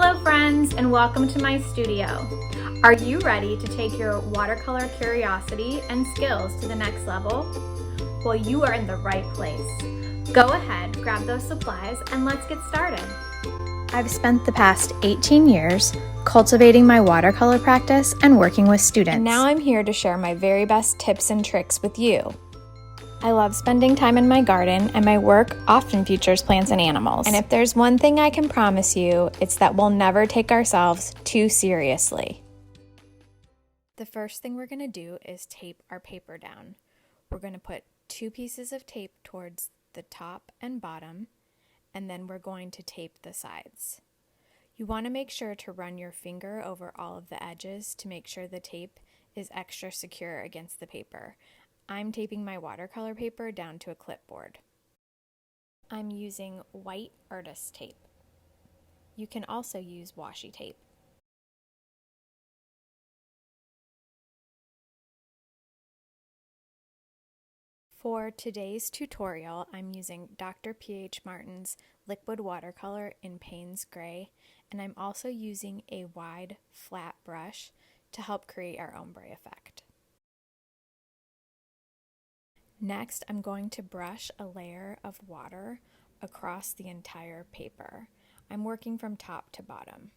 Hello friends, and welcome to my studio. Are you ready to take your watercolor curiosity and skills to the next level? Well, you are in the right place. Go ahead, grab those supplies, and let's get started. I've spent the past 18 years cultivating my watercolor practice and working with students. And now I'm here to share my very best tips and tricks with you. I love spending time in my garden, and my work often features plants and animals. And if there's one thing I can promise you, it's that we'll never take ourselves too seriously. The first thing we're going to do is tape our paper down. We're going to put 2 pieces of tape towards the top and bottom, and then we're going to tape the sides. You want to make sure to run your finger over all of the edges to make sure the tape is extra secure against the paper. I'm taping my watercolor paper down to a clipboard. I'm using white artist tape. You can also use washi tape. For today's tutorial, I'm using Dr. P.H. Martin's liquid watercolor in Payne's Gray, and I'm also using a wide, flat brush to help create our ombre effect. Next, I'm going to brush a layer of water across the entire paper. I'm working from top to bottom.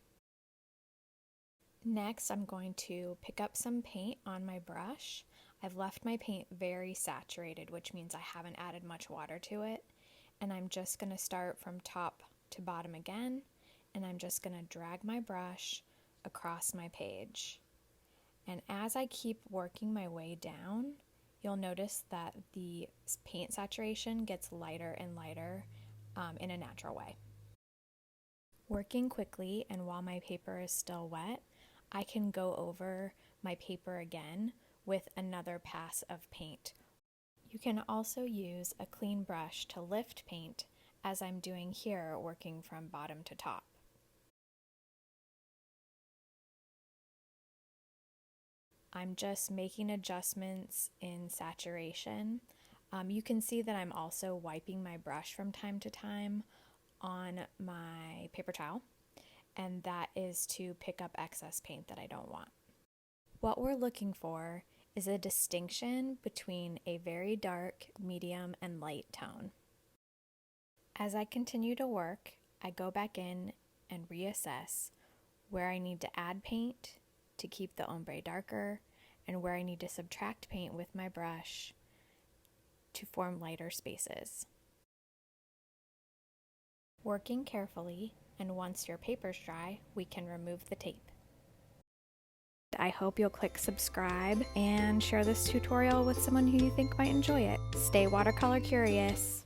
Next, I'm going to pick up some paint on my brush. I've left my paint very saturated, which means I haven't added much water to it. And I'm just going to start from top to bottom again, and I'm just going to drag my brush across my page. And as I keep working my way down, you'll notice that the paint saturation gets lighter and lighter in a natural way. Working quickly and while my paper is still wet, I can go over my paper again with another pass of paint. You can also use a clean brush to lift paint, as I'm doing here, working from bottom to top. I'm just making adjustments in saturation. You can see that I'm also wiping my brush from time to time on my paper towel, and that is to pick up excess paint that I don't want. What we're looking for is a distinction between a very dark, medium, and light tone. As I continue to work, I go back in and reassess where I need to add paint to keep the ombre darker, and where I need to subtract paint with my brush to form lighter spaces. Working carefully, and once your paper's dry, we can remove the tape. I hope you'll click subscribe and share this tutorial with someone who you think might enjoy it. Stay watercolor curious.